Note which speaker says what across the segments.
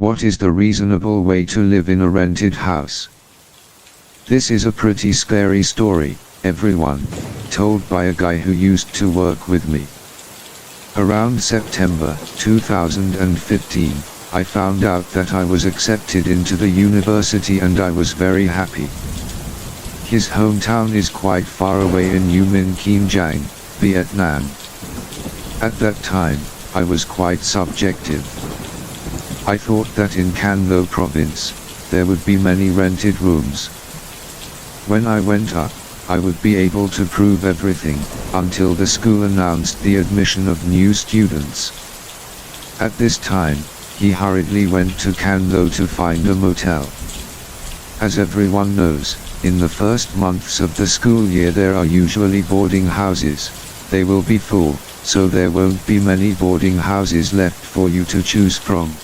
Speaker 1: What is the reasonable way to live in a rented house? This is a pretty scary story, everyone, told by a guy who used to work with me. Around September 2015, I found out that I was accepted into the university and I was very happy. His hometown is quite far away in U Minh Kim Giang, Vietnam. At that time, I was quite subjective. I thought that in Can Tho province, there would be many rented rooms. When I went up, I would be able to prove everything, until the school announced the admission of new students. At this time, he hurriedly went to Can Tho to find a motel. As everyone knows, in the first months of the school year there are usually boarding houses. They will be full, so there won't be many boarding houses left for you to choose from.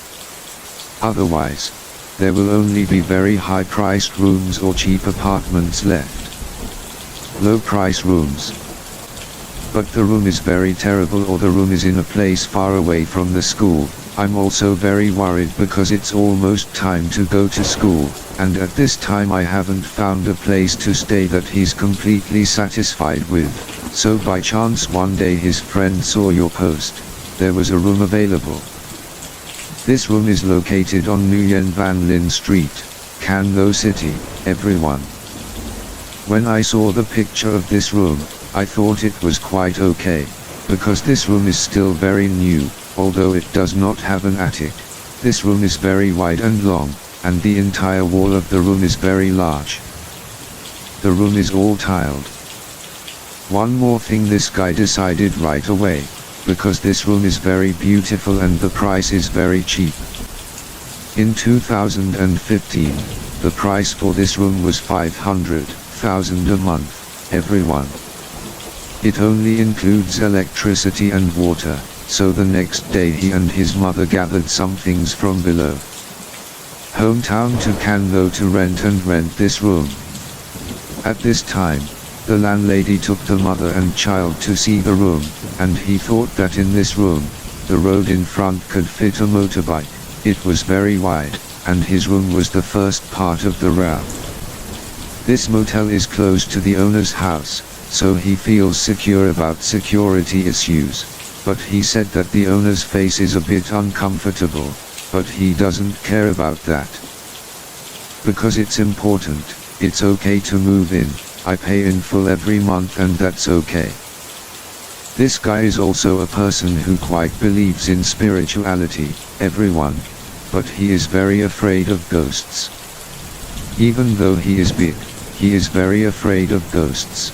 Speaker 1: Otherwise, there will only be very high-priced rooms or cheap apartments left. Low-price rooms. But the room is very terrible or the room is in a place far away from the school. I'm also very worried because it's almost time to go to school, and at this time I haven't found a place to stay that he's completely satisfied with. So by chance one day his friend saw your post. There was a room available. This room is located on Nguyen Van Linh Street, Can Tho City, everyone. When I saw the picture of this room, I thought it was quite okay, because this room is still very new, although it does not have an attic. This room is very wide and long, and the entire wall of the room is very large. The room is all tiled. One more thing, this guy decided right away, because this room is very beautiful and the price is very cheap. In 2015, the price for this room was 500,000 a month, everyone. It only includes electricity and water, so the next day he and his mother gathered some things from below hometown to Can Tho to rent this room. At this time, the landlady took the mother and child to see the room, and he thought that in this room, the road in front could fit a motorbike. It was very wide, and his room was the first part of the route. This motel is close to the owner's house, so he feels secure about security issues, but he said that the owner's face is a bit uncomfortable, but he doesn't care about that. Because it's important, it's okay to move in. I pay in full every month and that's okay. This guy is also a person who quite believes in spirituality, everyone, but he is very afraid of ghosts. Even though he is big, he is very afraid of ghosts.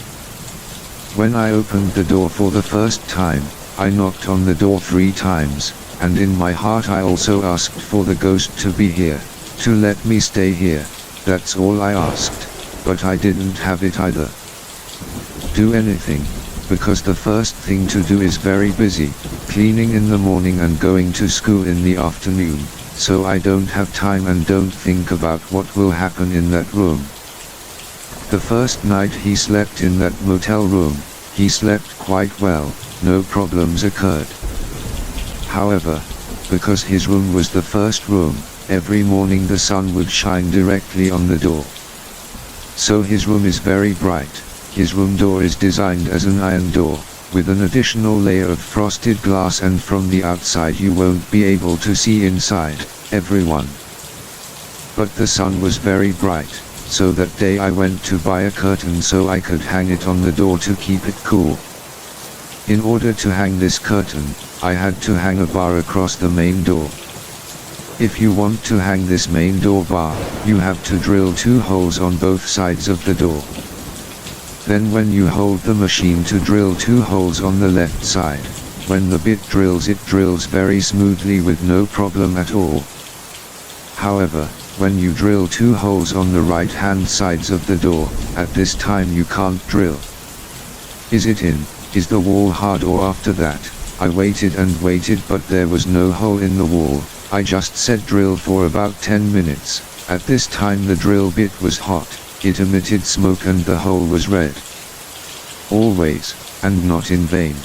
Speaker 1: When I opened the door for the first time, I knocked on the door 3 times, and in my heart I also asked for the ghost to be here, to let me stay here. That's all I asked. But I didn't have it either. Do anything, because the first thing to do is very busy, cleaning in the morning and going to school in the afternoon, so I don't have time and don't think about what will happen in that room. The first night he slept in that motel room, he slept quite well, no problems occurred. However, because his room was the first room, every morning the sun would shine directly on the door. So his room is very bright. His room door is designed as an iron door, with an additional layer of frosted glass, and from the outside you won't be able to see inside, everyone. But the sun was very bright, so that day I went to buy a curtain so I could hang it on the door to keep it cool. In order to hang this curtain, I had to hang a bar across the main door. If you want to hang this main door bar, you have to drill 2 holes on both sides of the door. Then when you hold the machine to drill 2 holes on the left side, when the bit drills, it drills very smoothly with no problem at all. However, when you drill 2 holes on the right hand sides of the door, at this time you can't drill. Is it in? Is the wall hard? Or after that, I waited and waited, but there was no hole in the wall. I just said drill for about 10 minutes. At this time the drill bit was hot, it emitted smoke and the hole was red. Always, and not in vain.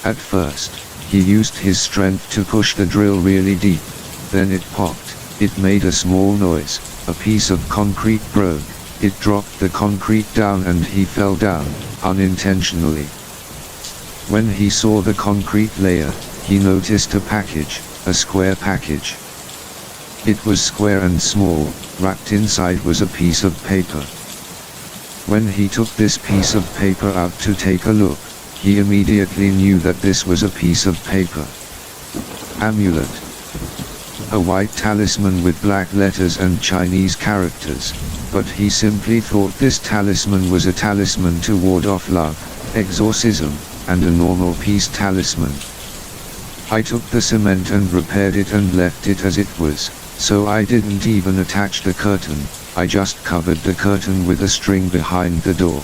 Speaker 1: At first, he used his strength to push the drill really deep. Then it popped, it made a small noise, a piece of concrete broke, it dropped the concrete down and he fell down, unintentionally. When he saw the concrete layer, he noticed a package, a square package. It was square and small, wrapped inside was a piece of paper. When he took this piece of paper out to take a look, he immediately knew that this was a piece of paper. Amulet. A white talisman with black letters and Chinese characters, but he simply thought this talisman was a talisman to ward off love, exorcism, and a normal peace talisman. I took the cement and repaired it and left it as it was, so I didn't even attach the curtain, I just covered the curtain with a string behind the door.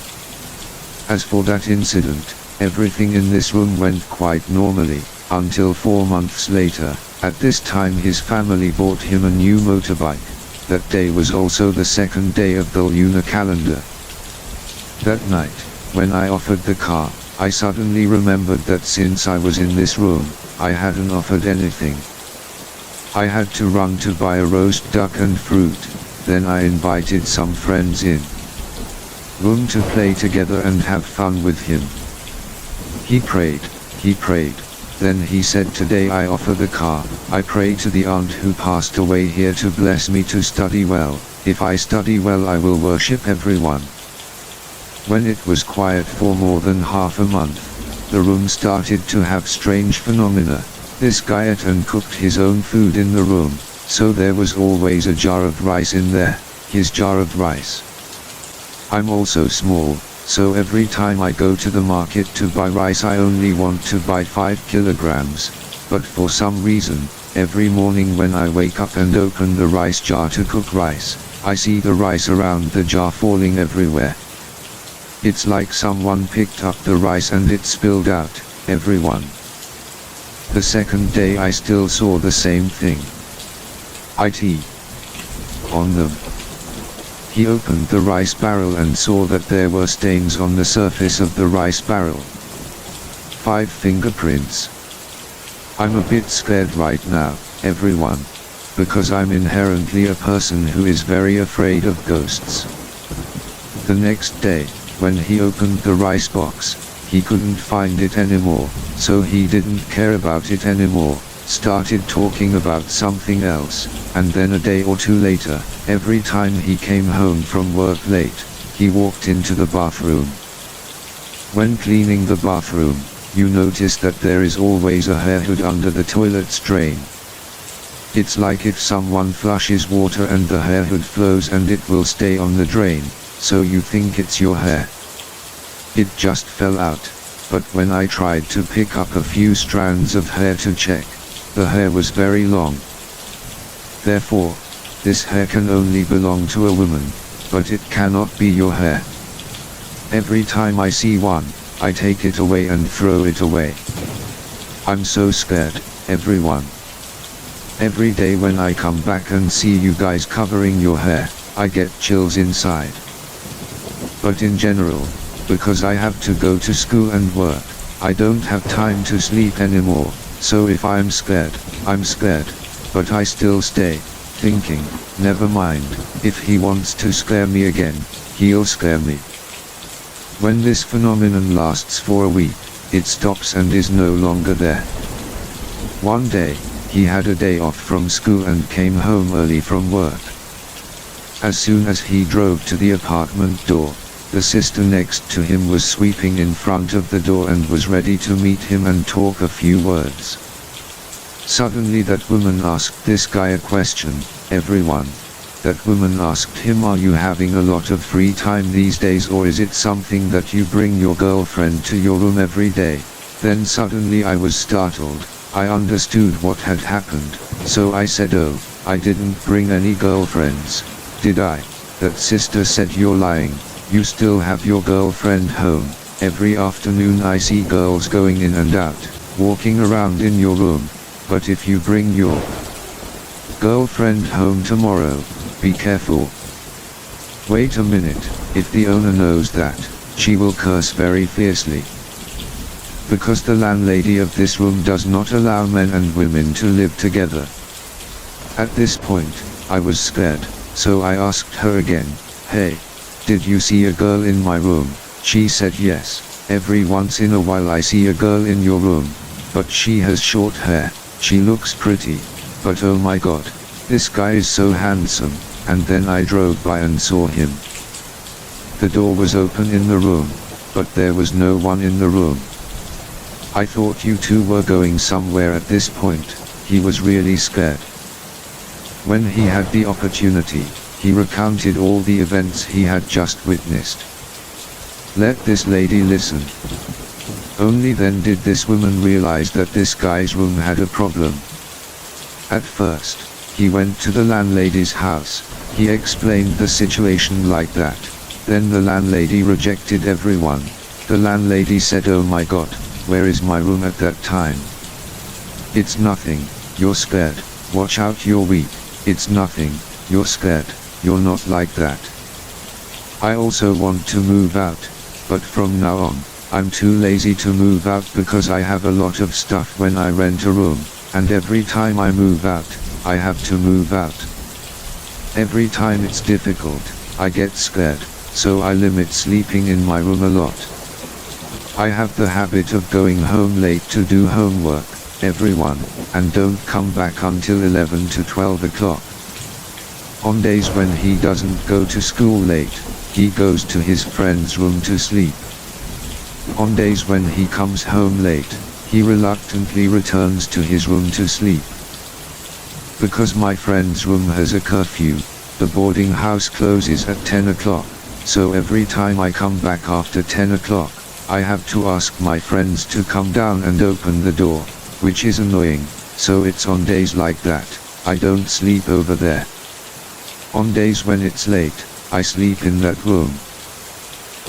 Speaker 1: As for that incident, everything in this room went quite normally, until 4 months later. At this time his family bought him a new motorbike. That day was also the second day of the lunar calendar. That night, when I offered the car, I suddenly remembered that since I was in this room, I hadn't offered anything. I had to run to buy a roast duck and fruit, then I invited some friends in room to play together and have fun with him. He prayed. Then he said, today I offer the car, I pray to the aunt who passed away here to bless me to study well, if I study well I will worship everyone. When it was quiet for more than half a month, the room started to have strange phenomena. This guy ate and cooked his own food in the room, so there was always a jar of rice in there, his jar of rice. I'm also small, so every time I go to the market to buy rice I only want to buy 5 kilograms, but for some reason, every morning when I wake up and open the rice jar to cook rice, I see the rice around the jar falling everywhere. It's like someone picked up the rice and it spilled out, everyone. The second day I still saw the same thing. On them. He opened the rice barrel and saw that there were stains on the surface of the rice barrel. 5 fingerprints. I'm a bit scared right now, everyone, because I'm inherently a person who is very afraid of ghosts. The next day, when he opened the rice box, he couldn't find it anymore, so he didn't care about it anymore, started talking about something else, and then a day or two later, every time he came home from work late, he walked into the bathroom. When cleaning the bathroom, you notice that there is always a hair hood under the toilet drain. It's like if someone flushes water and the hair hood flows and it will stay on the drain, so you think it's your hair. It just fell out, but when I tried to pick up a few strands of hair to check, the hair was very long. Therefore, this hair can only belong to a woman, but it cannot be your hair. Every time I see one, I take it away and throw it away. I'm so scared, everyone. Every day when I come back and see you guys covering your hair, I get chills inside. But in general, because I have to go to school and work, I don't have time to sleep anymore, so if I'm scared, I'm scared, but I still stay, thinking, never mind, if he wants to scare me again, he'll scare me. When this phenomenon lasts for a week, it stops and is no longer there. One day, he had a day off from school and came home early from work. As soon as he drove to the apartment door, the sister next to him was sweeping in front of the door and was ready to meet him and talk a few words. Suddenly that woman asked this guy a question, everyone. That woman asked him, are you having a lot of free time these days, or is it something that you bring your girlfriend to your room every day? Then suddenly I was startled, I understood what had happened, so I said, oh, I didn't bring any girlfriends, did I? That sister said, you're lying. You still have your girlfriend home. Every afternoon I see girls going in and out, walking around in your room, but if you bring your girlfriend home tomorrow, be careful. Wait a minute, if the owner knows that, she will curse very fiercely. Because the landlady of this room does not allow men and women to live together. At this point, I was scared, so I asked her again, "Hey, did you see a girl in my room?" She said yes, "Every once in a while I see a girl in your room, but she has short hair, she looks pretty, but oh my god, this guy is so handsome." And then I drove by and saw him. The door was open in the room, but there was no one in the room. I thought you two were going somewhere at this point. He was really scared. When he had the opportunity, he recounted all the events he had just witnessed. Let this lady listen. Only then did this woman realize that this guy's room had a problem. At first, he went to the landlady's house. He explained the situation like that. Then the landlady rejected everyone. The landlady said, "Oh my god, where is my room at that time? It's nothing, you're scared, watch out you're weak. It's nothing, you're scared, you're not like that. I also want to move out, but from now on, I'm too lazy to move out because I have a lot of stuff when I rent a room, and every time I move out, I have to move out. Every time it's difficult, I get scared, so I limit sleeping in my room a lot. I have the habit of going home late to do homework, everyone, and don't come back until 11 to 12 o'clock. On days when he doesn't go to school late, he goes to his friend's room to sleep. On days when he comes home late, he reluctantly returns to his room to sleep. Because my friend's room has a curfew, the boarding house closes at 10 o'clock, so every time I come back after 10 o'clock, I have to ask my friends to come down and open the door, which is annoying, so it's on days like that, I don't sleep over there. On days when it's late, I sleep in that room.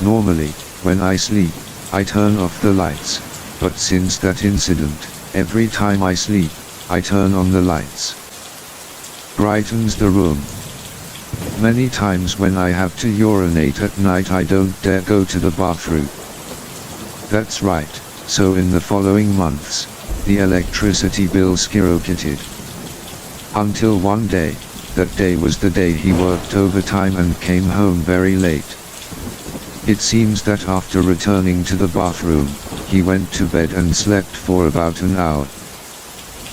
Speaker 1: Normally, when I sleep, I turn off the lights, but since that incident, every time I sleep, I turn on the lights. Brightens the room. Many times when I have to urinate at night I don't dare go to the bathroom. That's right, so in the following months, the electricity bill skyrocketed. Until one day, that day was the day he worked overtime and came home very late. It seems that after returning to the bathroom, he went to bed and slept for about an hour.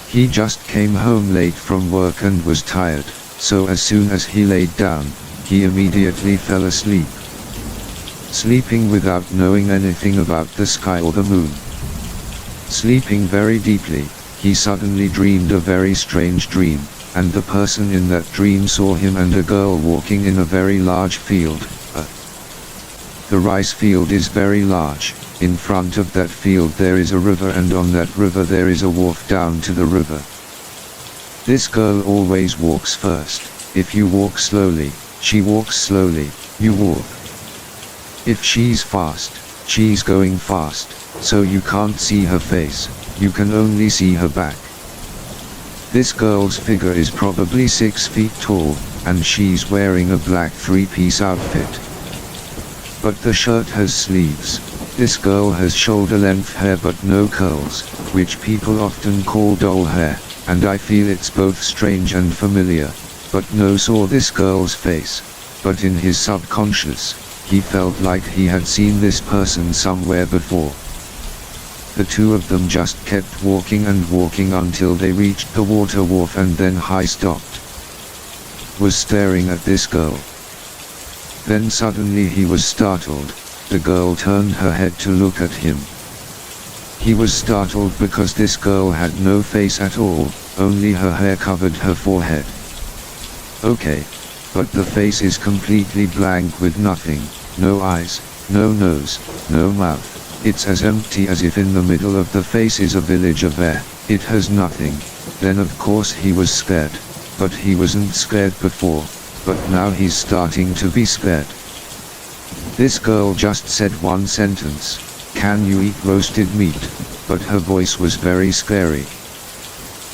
Speaker 1: He just came home late from work and was tired, so as soon as he laid down, he immediately fell asleep. Sleeping without knowing anything about the sky or the moon. Sleeping very deeply, he suddenly dreamed a very strange dream, and the person in that dream saw him and a girl walking in a very large field. The rice field is very large. In front of that field there is a river, and on that river there is a wharf down to the river. This girl always walks first. If you walk slowly, she walks slowly, you walk. If she's fast, she's going fast, so you can't see her face, you can only see her back. This girl's figure is probably 6 feet tall, and she's wearing a black 3-piece outfit. But the shirt has sleeves. This girl has shoulder-length hair but no curls, which people often call doll hair, and I feel it's both strange and familiar, but no saw this girl's face, but in his subconscious, he felt like he had seen this person somewhere before. The two of them just kept walking and walking until they reached the water wharf, and then he stopped. Was staring at this girl. Then suddenly he was startled. The girl turned her head to look at him. He was startled because this girl had no face at all, only her hair covered her forehead. Okay, but the face is completely blank with nothing, no eyes, no nose, no mouth. It's as empty as if in the middle of the face is a village of air. It has nothing. Then of course he was scared, but he wasn't scared before, but now he's starting to be scared. This girl just said one sentence, "Can you eat roasted meat?" But her voice was very scary.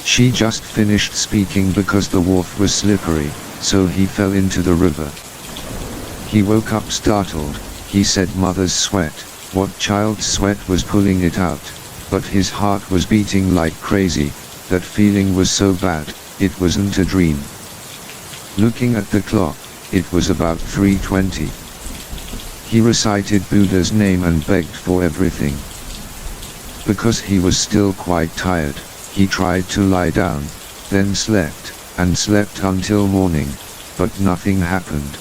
Speaker 1: She just finished speaking because the wharf was slippery, so he fell into the river. He woke up startled. He said mother's sweat. What child's sweat was pulling it out? But his heart was beating like crazy. That feeling was so bad, it wasn't a dream. Looking at the clock, it was about 3:20. He recited Buddha's name and begged for everything. Because he was still quite tired, he tried to lie down, then slept, and slept until morning, but nothing happened.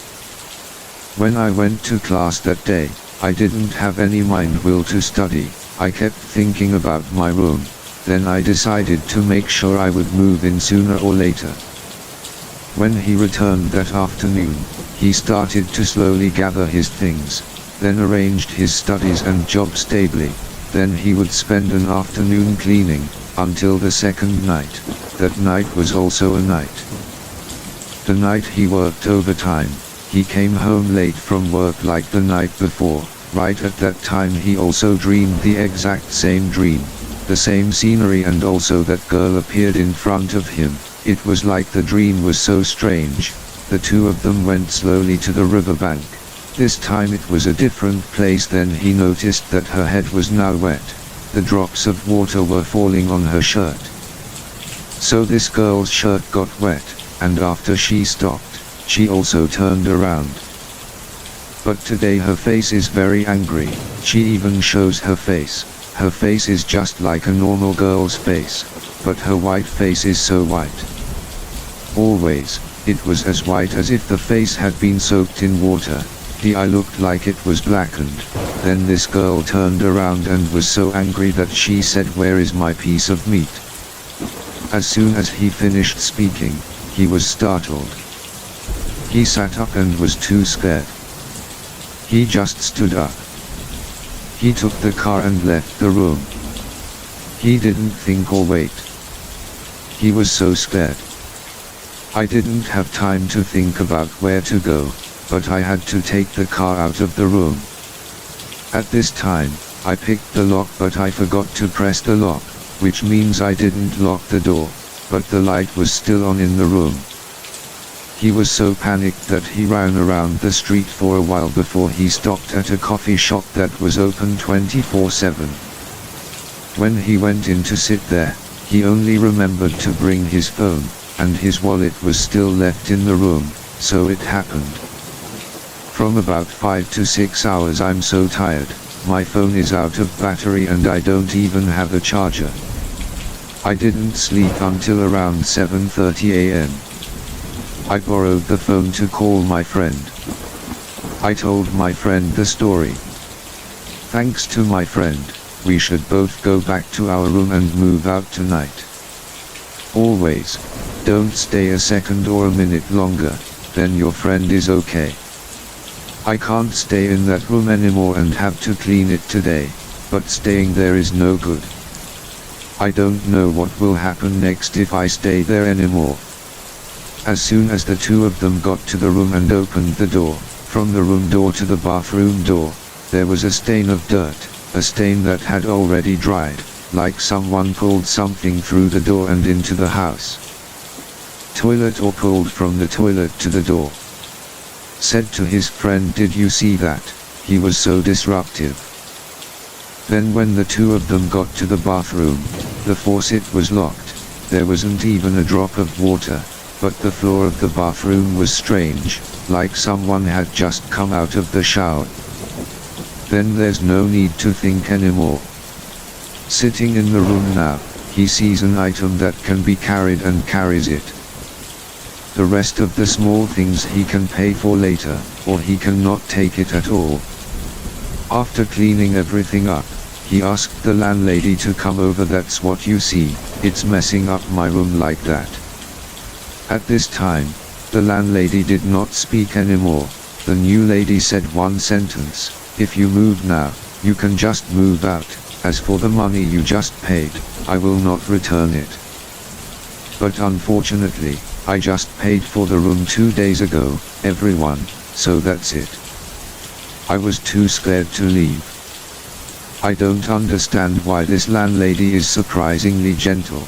Speaker 1: When I went to class that day, I didn't have any mind will to study. I kept thinking about my room, then I decided to make sure I would move in sooner or later. When he returned that afternoon, he started to slowly gather his things, then arranged his studies and job stably, then he would spend an afternoon cleaning, until the second night. That night was also a night. The night he worked overtime, he came home late from work like the night before. Right at that time he also dreamed the exact same dream, the same scenery, and also that girl appeared in front of him. It was like the dream was so strange. The two of them went slowly to the riverbank. This time it was a different place. Then he noticed that her head was now wet. The drops of water were falling on her shirt. So this girl's shirt got wet, and after she stopped, she also turned around. But today her face is very angry. She even shows her face. Her face is just like a normal girl's face, but her white face is so white. Always, it was as white as if the face had been soaked in water. The eye looked like it was blackened. Then this girl turned around and was so angry that she said, "Where is my piece of meat?" As soon as he finished speaking, he was startled. He sat up and was too scared. He just stood up. He took the car and left the room. He didn't think or wait. He was so scared. I didn't have time to think about where to go, but I had to take the car out of the room. At this time, I picked the lock, but I forgot to press the lock, which means I didn't lock the door, but the light was still on in the room. He was so panicked that he ran around the street for a while before he stopped at a coffee shop that was open 24/7. When he went in to sit there, he only remembered to bring his phone, and his wallet was still left in the room. So it happened. From about 5 to 6 hours I'm so tired, my phone is out of battery and I don't even have a charger. I didn't sleep until around 7:30 a.m. I borrowed the phone to call my friend. I told my friend the story. Thanks to my friend, we should both go back to our room and move out tonight. Always, don't stay a second or a minute longer, then your friend is okay. I can't stay in that room anymore and have to clean it today, but staying there is no good. I don't know what will happen next if I stay there anymore. As soon as the two of them got to the room and opened the door, from the room door to the bathroom door, there was a stain of dirt, a stain that had already dried, like someone pulled something through the door and into the house. Toilet or pulled from the toilet to the door. Said to his friend, "Did you see that?" He was so disruptive. Then when the two of them got to the bathroom, the faucet was locked. There wasn't even a drop of water. But the floor of the bathroom was strange, like someone had just come out of the shower. Then there's no need to think anymore. Sitting in the room now, he sees an item that can be carried and carries it. The rest of the small things he can pay for later, or he cannot take it at all. After cleaning everything up, he asked the landlady to come over. "That's what you see, it's messing up my room like that." At this time, the landlady did not speak anymore. The new lady said one sentence: "If you move now, you can just move out. As for the money you just paid, I will not return it. But unfortunately, I just paid for the room 2 days ago, everyone, so that's it." I was too scared to leave. I don't understand why this landlady is surprisingly gentle.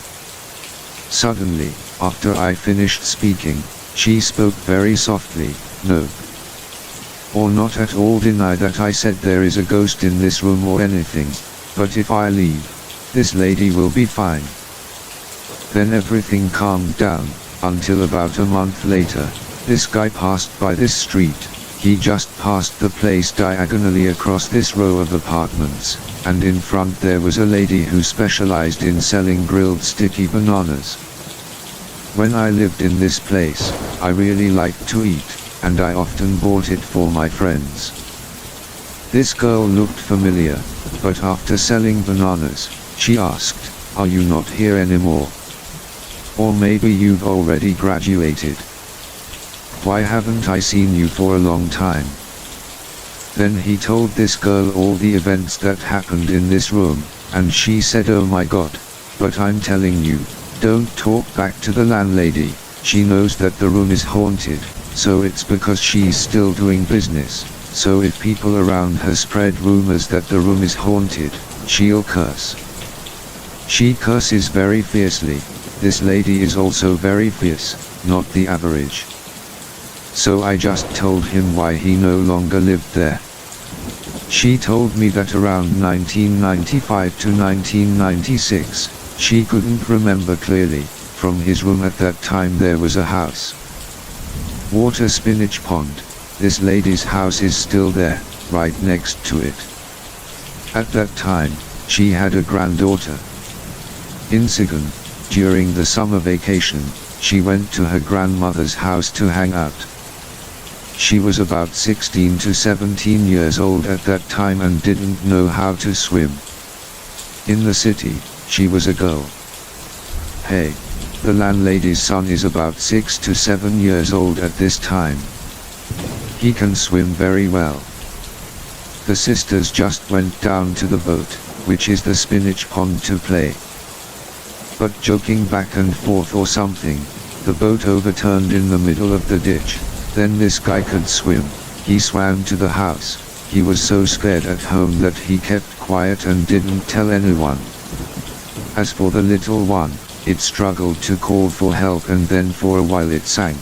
Speaker 1: Suddenly, after I finished speaking, she spoke very softly. "No, or not at all deny that I said there is a ghost in this room or anything, but if I leave, this lady will be fine." Then everything calmed down, until about a month later, this guy passed by this street. He just passed the place diagonally across this row of apartments, and in front there was a lady who specialized in selling grilled sticky bananas. When I lived in this place, I really liked to eat, and I often bought it for my friends. This girl looked familiar, but after selling bananas, she asked, "Are you not here anymore? Or maybe you've already graduated. Why haven't I seen you for a long time?" Then he told this girl all the events that happened in this room, and she said, "Oh my God, but I'm telling you, don't talk back to the landlady, she knows that the room is haunted, so it's because she's still doing business, so if people around her spread rumors that the room is haunted, she'll curse. She curses very fiercely. This lady is also very fierce, not the average." So I just told him why he no longer lived there. She told me that around 1995 to 1996, she couldn't remember clearly, from his room at that time there was a house. Water spinach pond. This lady's house is still there, right next to it. At that time, she had a granddaughter. In Sigan, during the summer vacation, she went to her grandmother's house to hang out. She was about 16 to 17 years old at that time and didn't know how to swim. In the city, she was a girl. Hey, the landlady's son is about 6 to 7 years old at this time. He can swim very well. The sisters just went down to the boat, which is the spinach pond, to play. But joking back and forth or something, the boat overturned in the middle of the ditch. Then this guy could swim. He swam to the house. He was so scared at home that he kept quiet and didn't tell anyone. As for the little one, it struggled to call for help and then for a while it sank.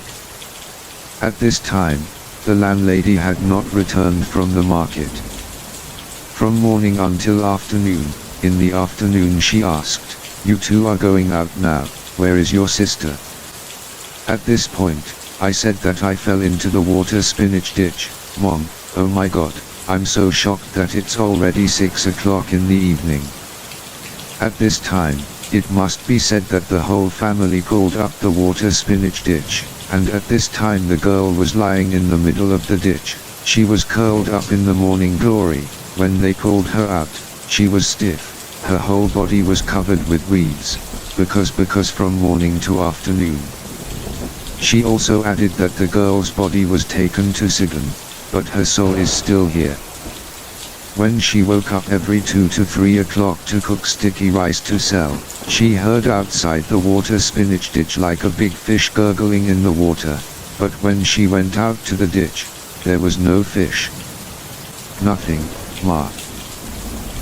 Speaker 1: At this time, the landlady had not returned from the market. From morning until afternoon, in the afternoon she asked, "You two are going out now, where is your sister?" At this point, I said that I fell into the water spinach ditch. "Mom, oh my God, I'm so shocked that it's already 6 o'clock in the evening." At this time, it must be said that the whole family called up the water spinach ditch, and at this time the girl was lying in the middle of the ditch. She was curled up in the morning glory. When they pulled her out, she was stiff. Her whole body was covered with weeds, because from morning to afternoon. She also added that the girl's body was taken to Sigan, but her soul is still here. When she woke up every 2 to 3 o'clock to cook sticky rice to sell, she heard outside the water spinach ditch like a big fish gurgling in the water, but when she went out to the ditch, there was no fish. Nothing, Ma.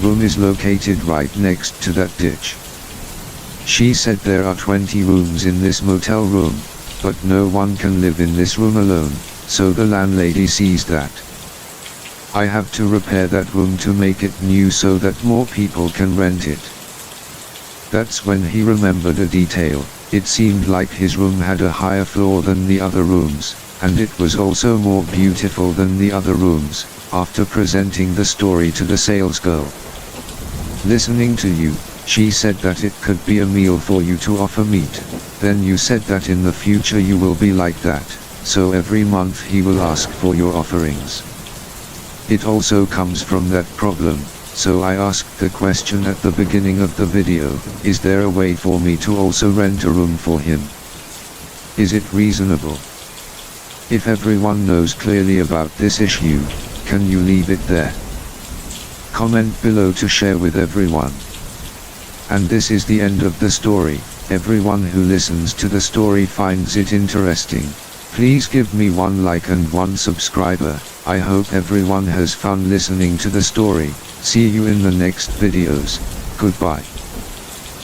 Speaker 1: Room is located right next to that ditch. She said there are 20 rooms in this motel room, but no one can live in this room alone, so the landlady sees that. I have to repair that room to make it new so that more people can rent it. That's when he remembered a detail. It seemed like his room had a higher floor than the other rooms, and it was also more beautiful than the other rooms. After presenting the story to the salesgirl, listening to you, she said that it could be a meal for you to offer meat. Then you said that in the future you will be like that, so every month he will ask for your offerings. It also comes from that problem, so I asked the question at the beginning of the video, is there a way for me to also rent a room for him? Is it reasonable? If everyone knows clearly about this issue, can you leave it there? Comment below to share with everyone. And this is the end of the story. Everyone who listens to the story finds it interesting. Please give me 1 like and 1 subscriber. I hope everyone has fun listening to the story. See you in the next videos. Goodbye.